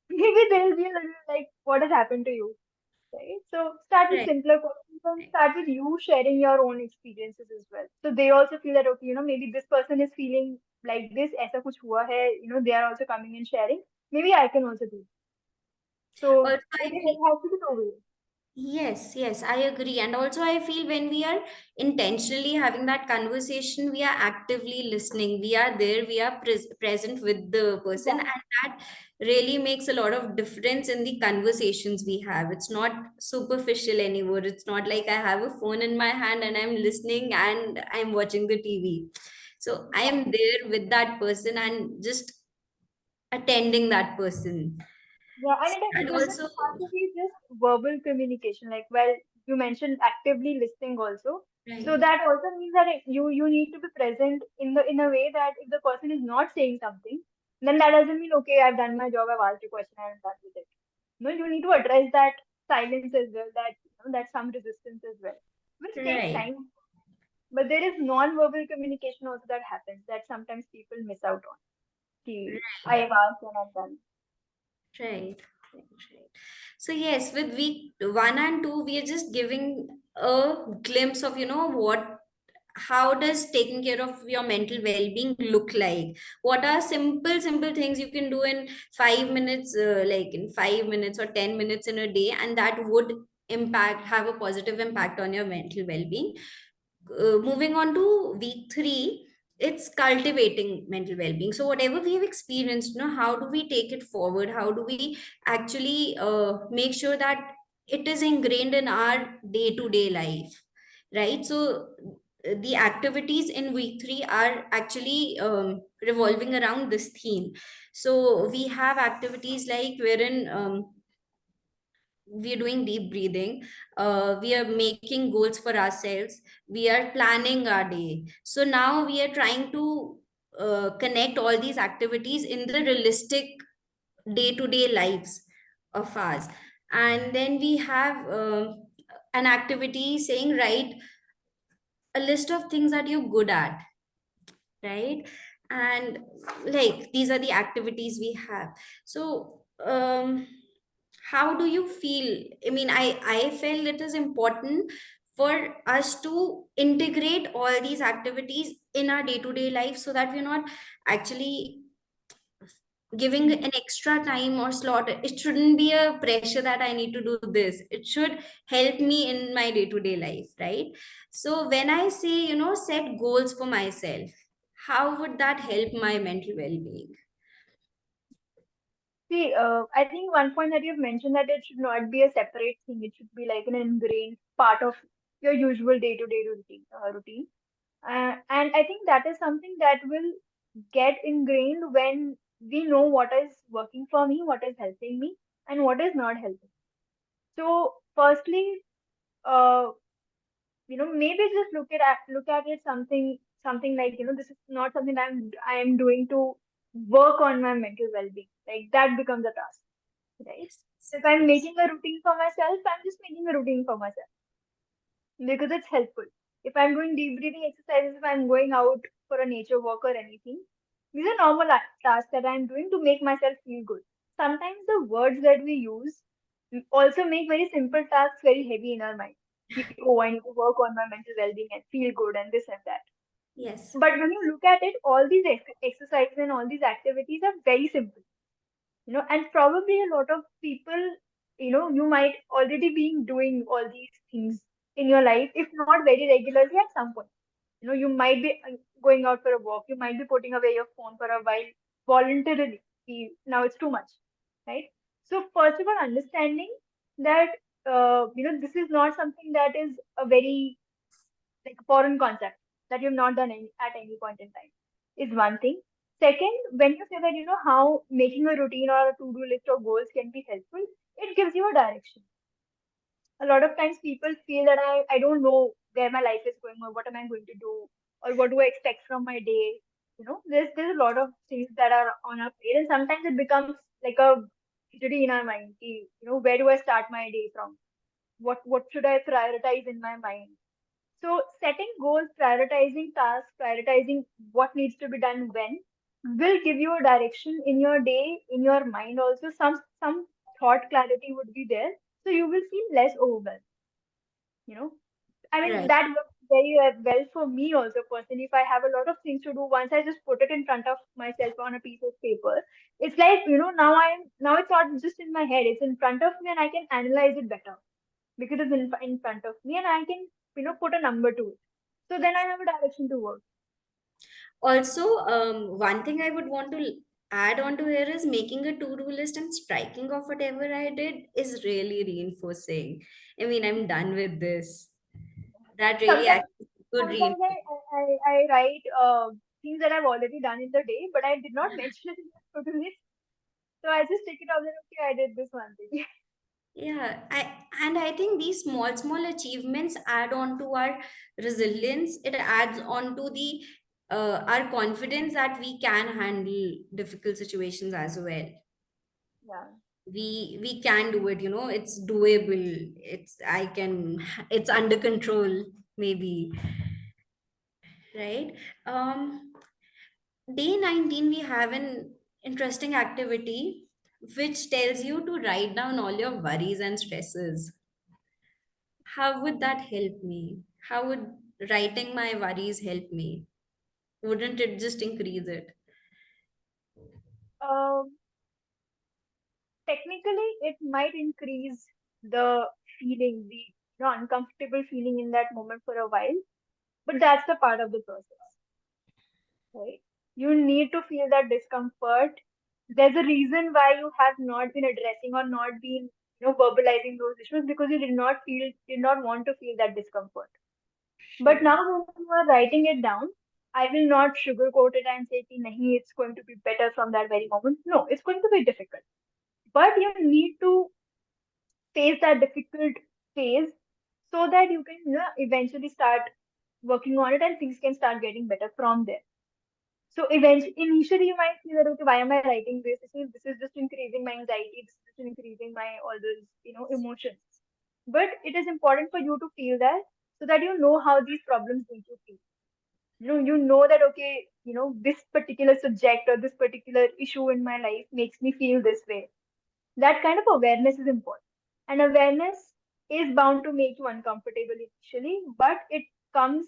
maybe they'll be a little like, what has happened to you? Right? So start with Right. simpler questions and Right. start with you sharing your own experiences as well. So they also feel that, okay, maybe this person is feeling like this, aisa kuch hua hai, they are also coming and sharing. Maybe I can also do it. So Also, I it feel has to be two ways. yes, yes, I agree. And also, I feel when we are intentionally having that conversation, we are actively listening. We are there, we are present with the person, Exactly. and that really makes a lot of difference in the conversations we have. It's not superficial anymore. It's not like I have a phone in my hand and I'm listening and I'm watching the TV. So I am Exactly. there with that person and just attending that person. Yeah, and So it that doesn't also, have to be just verbal communication. Like, well, you mentioned actively listening also. So right, that also means that you need to be present in a way that if the person is not saying something, then that doesn't mean, okay, I've done my job, I've asked a question, and I'm done with it. No, you need to address that silence as well, that that some resistance as well, which takes right. time. But there is non-verbal communication also that happens that sometimes people miss out on. Ki, I have asked and I'm done. Right, right, right. So yes, with week one and two, we are just giving a glimpse of, what, how does taking care of your mental well-being look like? What are simple things you can do in 5 minutes, like in 5 minutes or 10 minutes in a day, and that would have a positive impact on your mental well-being. Moving on to week three, it's cultivating mental well-being. So whatever we have experienced, how do we take it forward? How do we actually make sure that it is ingrained in our day-to-day life, right? So the activities in week three are actually revolving around this theme. So we have activities like wherein we are doing deep breathing, we are making goals for ourselves, we are planning our day. So now we are trying to connect all these activities in the realistic day to day lives of ours. And then we have an activity saying, write a list of things that you're good at, right? And like these are the activities we have. So how do you feel? I mean, I felt it is important for us to integrate all these activities in our day to day life, so that we're not actually giving an extra time or slot. It shouldn't be a pressure that I need to do this. It should help me in my day to day life, right? So when I say, set goals for myself, how would that help my mental well being? See, I think one point that you've mentioned that it should not be a separate thing. It should be like an ingrained part of your usual day-to-day routine. And I think that is something that will get ingrained when we know what is working for me, what is helping me, and what is not helping. So, firstly, uh, maybe just look at it something like, this is not something I am doing to work on my mental well-being. Like that becomes a task, right? Yes, So if I'm yes, making a routine for myself, I'm just making a routine for myself because it's helpful. If I'm doing deep breathing exercises, if I'm going out for a nature walk or anything, these are normal tasks that I'm doing to make myself feel good. Sometimes the words that we use also make very simple tasks very heavy in our mind. Oh, I need to work on my mental well-being and feel good and this and that. yes, But when you look at it, all these exercises and all these activities are very simple, and probably a lot of people, you might already be doing all these things in your life, if not very regularly at some point. You might be going out for a walk, you might be putting away your phone for a while voluntarily. Now it's too much, right? So first of all, understanding that this is not something that is a very like foreign concept that you've not done at any point in time is one thing. Second, when you say that how making a routine or a to-do list or goals can be helpful, it gives you a direction. A lot of times people feel that I don't know where my life is going or what am I going to do or what do I expect from my day. There's a lot of things that are on our plate, and sometimes it becomes like a duty in our mind. Where do I start my day from? What should I prioritize in my mind? So setting goals, prioritizing tasks, prioritizing what needs to be done when will give you a direction in your day, in your mind also. Some thought clarity would be there, so you will feel less overwhelmed. You know, I mean, Right. that works very well for me also personally. If I have a lot of things to do, once I just put it in front of myself on a piece of paper, it's like, now it's not just in my head, it's in front of me and I can analyze it better because it's in front of me and I can, put a number to it. So then I have a direction to work. Also, one thing I would want to add on to here is making a to-do list and striking off whatever I did is really reinforcing. I mean, I'm done with this. That really Sometimes, acts as a good sometimes reinforcement. I write things that I've already done in the day, but I did not mention it in the to-do list. So I just take it out that, okay, I did this one thing. Yeah, I think these small achievements add on to our resilience. It adds on to the our confidence that we can handle difficult situations as well. Yeah. We can do it, it's doable. It's under control, maybe, right? Um, Day 19, we have an interesting activity which tells you to write down all your worries and stresses. How would that help me? How would writing my worries help me? Wouldn't it just increase it? Um, Technically, it might increase the feeling, the uncomfortable feeling in that moment for a while, but that's the part of the process, right? You need to feel that discomfort. There's a reason why you have not been addressing or not been, verbalizing those issues because you did not want to feel that discomfort. But Sure. now when you are writing it down, I will not sugarcoat it and say, ki, nahi, it's going to be better from that very moment. No, it's going to be difficult. But you need to face that difficult phase so that you can eventually start working on it and things can start getting better from there. So eventually, initially you might feel that, okay, why am I writing this? This is just increasing my anxiety. This is just increasing my all those emotions. But it is important for you to feel that so that you know how these problems make you feel. You know that, okay, this particular subject or this particular issue in my life makes me feel this way. That kind of awareness is important. And awareness is bound to make you uncomfortable initially, but it comes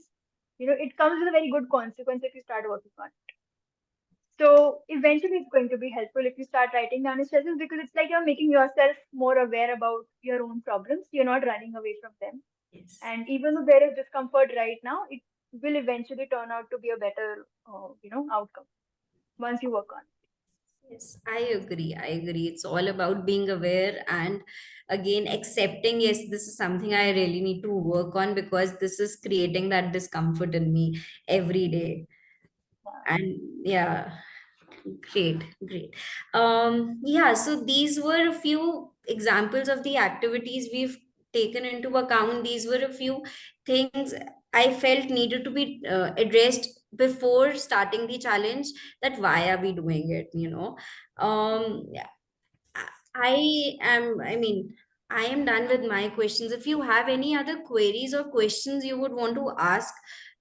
with a very good consequence if you start working on it. So eventually it's going to be helpful if you start writing down your stresses because it's like you're making yourself more aware about your own problems. You're not running away from them. Yes. And even though there is discomfort right now, it will eventually turn out to be a better, outcome once you work on it. Yes, I agree. I agree. It's all about being aware and again accepting, yes, this is something I really need to work on because this is creating that discomfort in me every day. And yeah, great, great. Yeah, so these were a few examples of the activities we've taken into account. These were a few things I felt needed to be addressed before starting the challenge. That why are we doing it? Yeah, I mean, I am done with my questions. If you have any other queries or questions you would want to ask,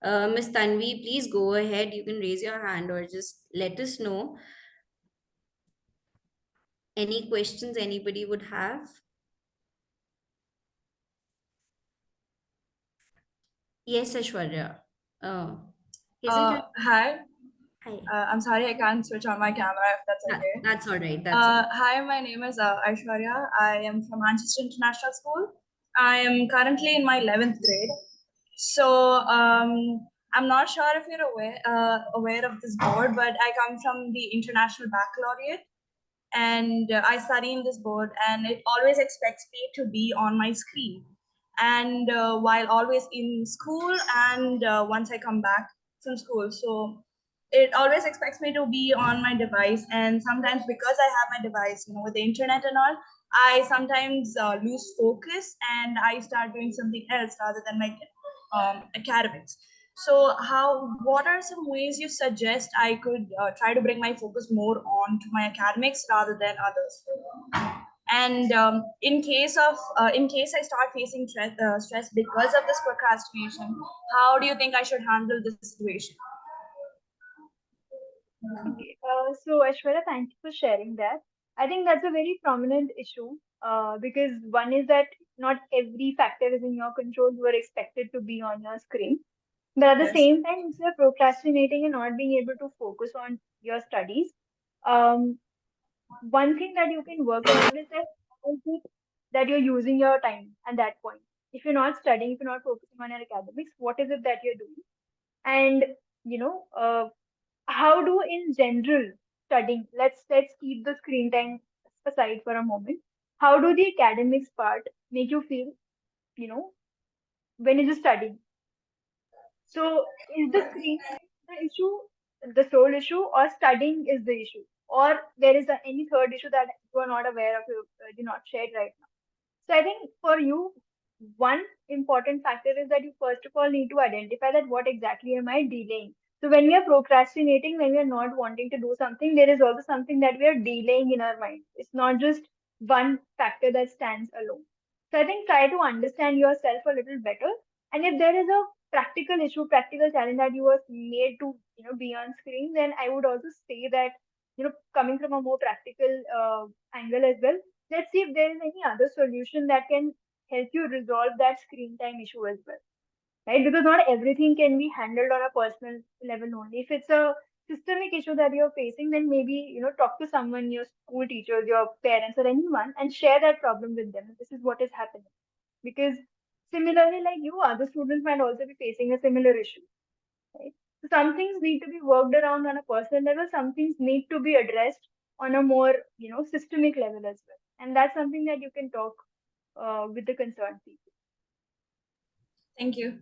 Miss Tanvi, please go ahead. You can raise your hand or just let us know. Any questions anybody would have? Yes, Ashwarya. Isn't it? Hi. Hi. I'm sorry I can't switch on my camera if that's okay. That's all right. That's all. Hi, my name is Aishwarya. I am from Manchester International School. I am currently in my 11th grade. So I'm not sure if you're aware of this board, but I come from the International Baccalaureate, and I study in this board, and it always expects me to be on my screen. And while always in school, and once I come back from school, so it always expects me to be on my device. And sometimes because I have my device, with the internet and all, I sometimes lose focus and I start doing something else rather than my academics. So, what are some ways you suggest I could try to bring my focus more on to my academics rather than others? And in case I start facing stress because of this procrastination, how do you think I should handle this situation? Okay, so Aishwarya, thank you for sharing that. I think that's a very prominent issue because one is that not every factor is in your control. You are expected to be on your screen. But at the Yes. same time, if you're procrastinating and not being able to focus on your studies, um, one thing that you can work around is that how is it that you're using your time at that point. If you're not studying, if you're not focusing on your academics, what is it that you're doing? And you know, how do in general studying? Let's keep the screen time aside for a moment. How do the academics part make you feel? You know, when you're just studying. So is the screen time the issue, the sole issue, or studying is the issue, or there is any third issue that you are not aware of, you not shared right now? So I think for you, one important factor is that you first of all need to identify that what exactly am I delaying. So when we are procrastinating, when we are not wanting to do something, there is also something that we are delaying in our mind. It's not just one factor that stands alone. So I think try to understand yourself a little better. And if there is a practical issue, practical challenge that you were made to, be on screen, then I would also say that, coming from a more practical angle as well, let's see if there is any other solution that can help you resolve that screen time issue as well, right? Because not everything can be handled on a personal level only. If it's a systemic issue that you're facing, then maybe, talk to someone, your school teachers, your parents, or anyone, and share that problem with them. This is what is happening. Because similarly, like you, other students might also be facing a similar issue, right? So some things need to be worked around on a personal level, some things need to be addressed on a more, systemic level as well. And that's something that you can talk with the concerned people. Thank you.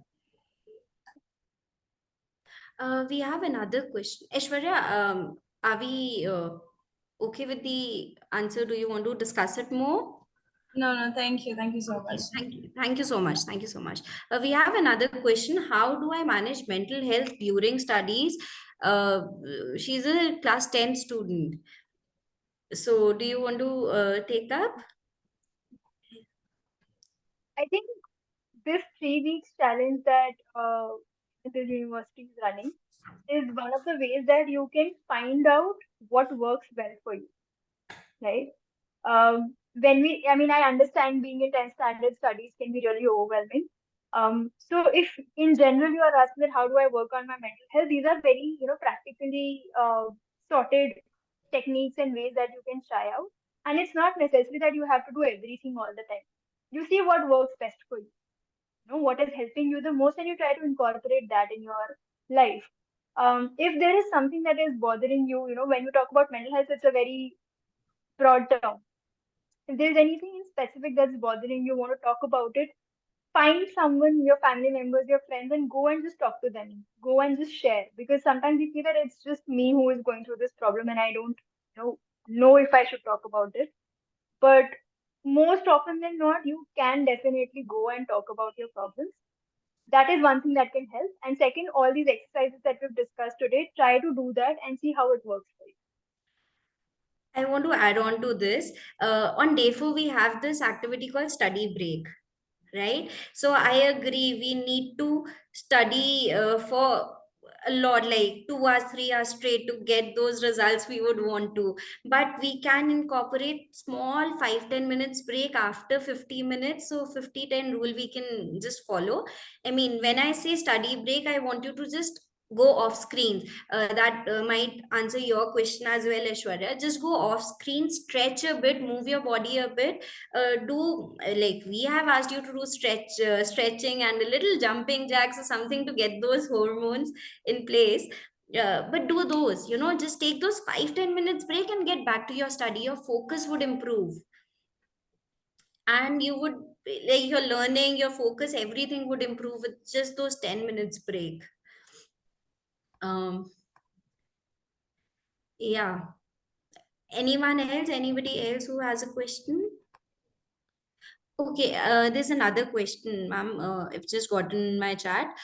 We have another question. Aishwarya, are we okay with the answer? Do you want to discuss it more? No, no, thank you so much. Okay, thank you. Thank you so much. Thank you so much. We have another question. How do I manage mental health during studies? Uh, she's a class 10 student. So, do you want to take up? I think this 3 weeks challenge that the university is running is one of the ways that you can find out what works well for you, right? I mean, I understand being in 10th standard studies can be really overwhelming. So if in general you are asking that how do I work on my mental health, these are very, practically sorted techniques and ways that you can try out. And it's not necessary that you have to do everything all the time. You see what works best for you, what is helping you the most, and you try to incorporate that in your life. If there is something that is bothering you, when you talk about mental health, it's a very broad term. If there's anything in specific that's bothering you, want to talk about it, find someone, your family members, your friends, and go and just talk to them. Go and just share. Because sometimes you feel that it's just me who is going through this problem and I don't, know if I should talk about it. But most often than not, you can definitely go and talk about your problems. That is one thing that can help. And second, all these exercises that we've discussed today, try to do that and see how it works for you. I want to add on to this. On day 4, we have this activity called study break, right? So I agree, we need to study for a lot, like 2 hours 3 hours straight to get those results we would want to, but we can incorporate small 5-10 minutes break after 50 minutes. So 50-10 rule we can just follow. I mean, when I say study break, I want you to just go off screen. That might answer your question as well, Ashwarya. Just go off screen, stretch a bit, move your body a bit, do like we have asked you to do stretching and a little jumping jacks or something to get those hormones in place. But do those, just take those 5-10 minutes break and get back to your study. Your focus would improve, and you would, like, your learning, your focus, everything would improve with just those 10 minutes break. um yeah, anyone else, anybody else who has a question? Okay, there's another question, ma'am. I've just gotten my chat.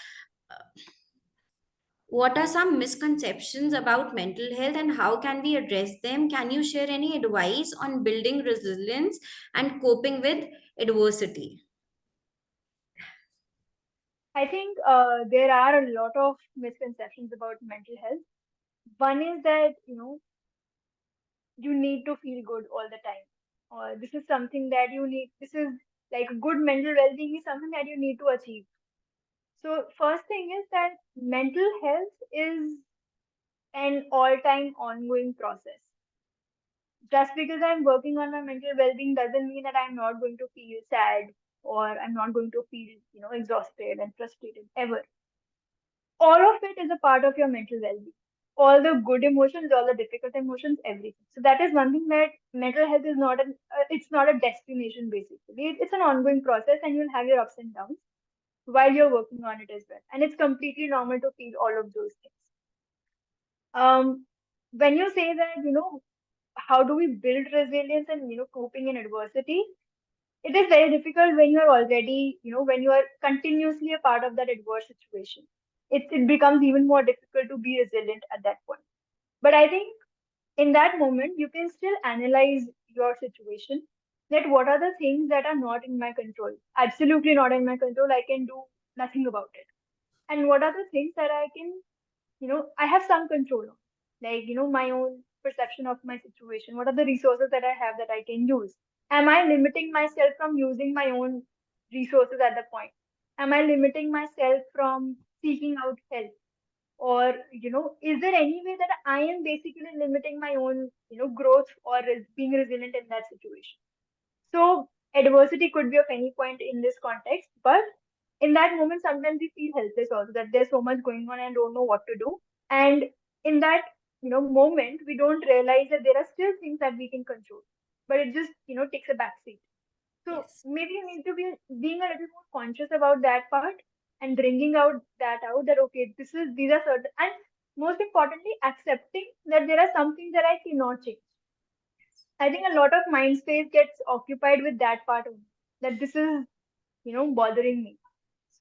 What are some misconceptions about mental health and how can we address them? Can you share any advice on building resilience and coping with adversity? I think there are a lot of misconceptions about mental health. One is that, you need to feel good all the time. Or this is something that you need, this is like good mental well-being is something that you need to achieve. So first thing is that mental health is an all-time ongoing process. Just because I'm working on my mental well-being doesn't mean that I'm not going to feel sad or I'm not going to feel, exhausted and frustrated ever. All of it is a part of your mental well-being. All the good emotions, all the difficult emotions, everything. So that is one thing, that mental health is not it's not a destination basically. It's an ongoing process, and you'll have your ups and downs while you're working on it as well. And it's completely normal to feel all of those things. When you say that, how do we build resilience and coping in adversity? It is very difficult when you are already, when you are continuously a part of that adverse situation. It becomes even more difficult to be resilient at that point. But I think in that moment, you can still analyze your situation, that what are the things that are not in my control? Absolutely not in my control. I can do nothing about it. And what are the things that I can, I have some control on? Like, my own perception of my situation. What are the resources that I have that I can use? Am I limiting myself from using my own resources at the point? Am I limiting myself from seeking out help? Or, is there any way that I am basically limiting my own, growth or being resilient in that situation? So adversity could be of any point in this context, but in that moment, sometimes we feel helpless also, that there's so much going on and don't know what to do. And in that, moment, we don't realize that there are still things that we can control, but it just, takes a backseat. So Yes. maybe you need to be being a little more conscious about that part and bringing out that okay, these are certain, and most importantly, accepting that there are some things that I cannot change. I think a lot of mind space gets occupied with that part only, that this is, bothering me.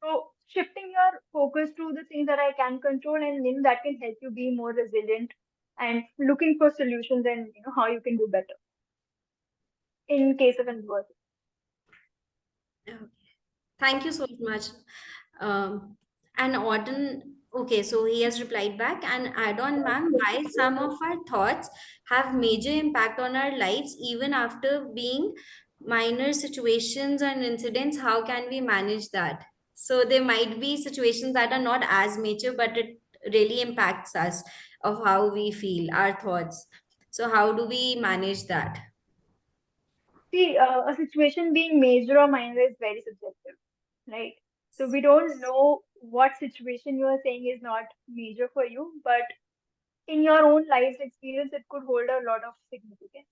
So shifting your focus to the things that I can control, and that can help you be more resilient and looking for solutions, and how you can do better in case of adversity. Okay. Thank you so much. And Auden, okay, so he has replied back. And add on, ma'am, why some of our thoughts have major impact on our lives even after being minor situations and incidents. How can we manage that? So there might be situations that are not as major, but it really impacts us of how we feel, our thoughts. So how do we manage that? See, a situation being major or minor is very subjective, right? So we don't know what situation you are saying is not major for you, but in your own life's experience, it could hold a lot of significance.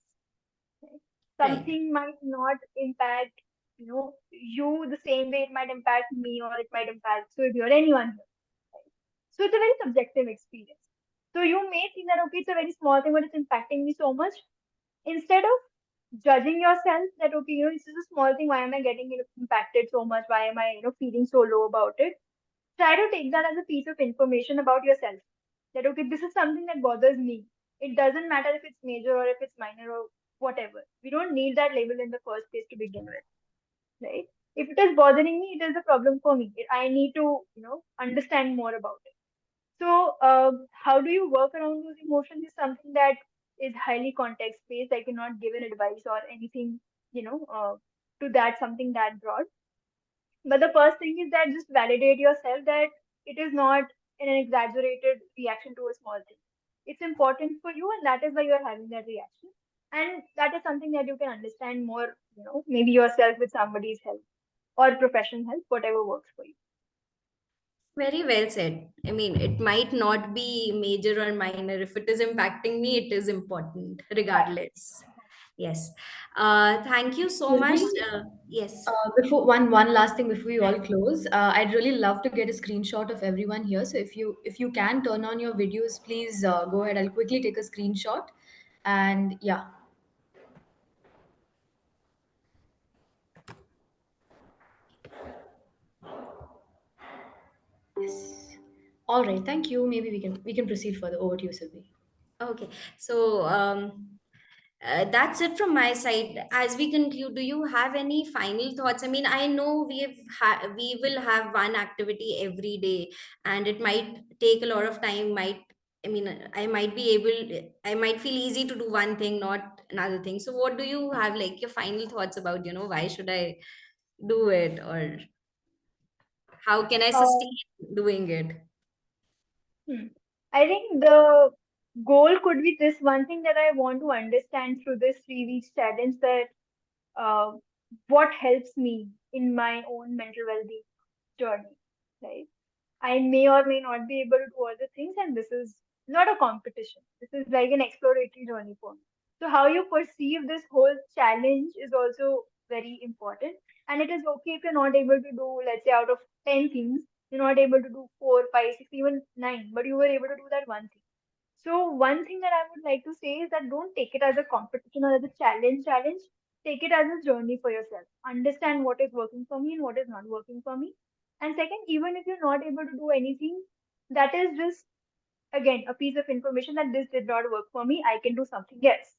Right? Right. Something might not impact, you the same way it might impact me, or it might impact so if you're anyone here. Right? So it's a very subjective experience. So you may think that okay, it's a very small thing, but it's impacting me so much. Instead of judging yourself that okay, this is a small thing, why am I getting impacted so much? Why am I, feeling so low about it? Try to take that as a piece of information about yourself. That okay, this is something that bothers me. It doesn't matter if it's major or if it's minor or whatever. We don't need that label in the first place to begin with, right? If it is bothering me, it is a problem for me. I need to, understand more about it. So, how do you work around those emotions is something that is highly context based. I cannot give an advice or anything, to that, something that broad. But the first thing is that just validate yourself that it is not an exaggerated reaction to a small thing. It's important for you, and that is why you are having that reaction. And that is something that you can understand more, maybe yourself with somebody's help or professional help, whatever works for you. Very well said. I mean, it might not be major or minor. If it is impacting me, it is important, regardless. Yes. Thank you so Excuse much. me. Yes. Before one last thing before we all close, I'd really love to get a screenshot of everyone here. So if you can turn on your videos, please go ahead. I'll quickly take a screenshot, and yeah, yes. All right, thank you. Maybe we can proceed further. Over to you, Sylvie. Okay, so that's it from my side. As we conclude, do you have any final thoughts? I mean, I know we will have one activity every day, and it might take a lot of time. I mean, I might feel easy to do one thing, not another thing. So, what do you have like your final thoughts about? Why should I do it, or how can I sustain Um, doing it? hmm. I think the goal could be this one thing that I want to understand through this 3 weeks challenge, that uh, what helps me in my own mental well-being journey, right? I may or may not be able to do all the things, and this is not a competition. This is like an exploratory journey for me. So, how you perceive this whole challenge is also very important. And it is okay if you're not able to do, let's say, out of 10 things, you're not able to do four, five, six, even nine, but you were able to do that one thing. So, one thing that I would like to say is that don't take it as a competition or as a challenge. Take it as a journey for yourself. Understand what is working for me and what is not working for me. And second, even if you're not able to do anything, that is just again a piece of information that this did not work for me. I can do something else.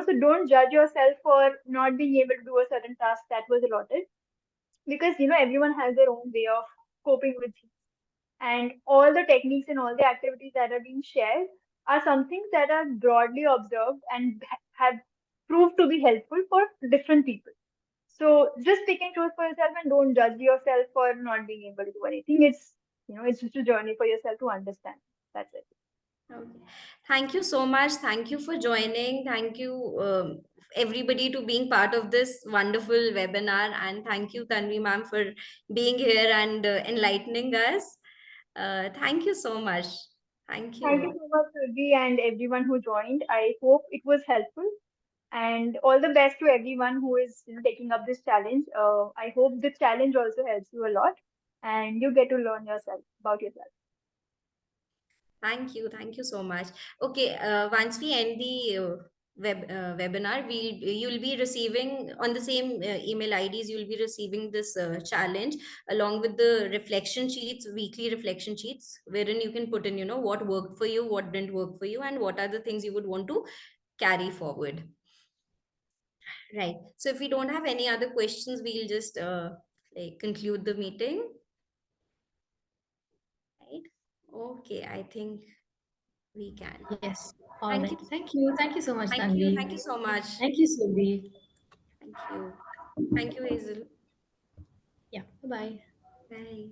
So don't judge yourself for not being able to do a certain task that was allotted, because everyone has their own way of coping with things. And all the techniques and all the activities that are being shared are some things that are broadly observed and have proved to be helpful for different people. So just pick and choose for yourself and don't judge yourself for not being able to do anything. It's just a journey for yourself to understand. That's it. Okay. Thank you so much. Thank you for joining. Thank you, everybody, to being part of this wonderful webinar. And thank you, Tanvi ma'am, for being here and enlightening us. Thank you so much. Thank Thank you you. so much, Surgi, and everyone who joined. I hope it was helpful. And all the best to everyone who is taking up this challenge. I hope the challenge also helps you a lot, and you get to learn yourself about yourself. Thank you. Thank you so much. Okay, once we end the webinar, you'll be receiving on the same email IDs. You'll be receiving this challenge along with the reflection sheets, weekly reflection sheets, wherein you can put in, what worked for you, what didn't work for you, and what are the things you would want to carry forward. Right. So if we don't have any other questions, we'll just like conclude the meeting. Right. Okay. I think we can. Yes. All Thank right. you. Thank you. Thank you so much, Thank you. Tanvi. Thank you so much. Thank you, Sylvie. Thank you. Thank you, Hazel. Yeah. Bye bye. Bye.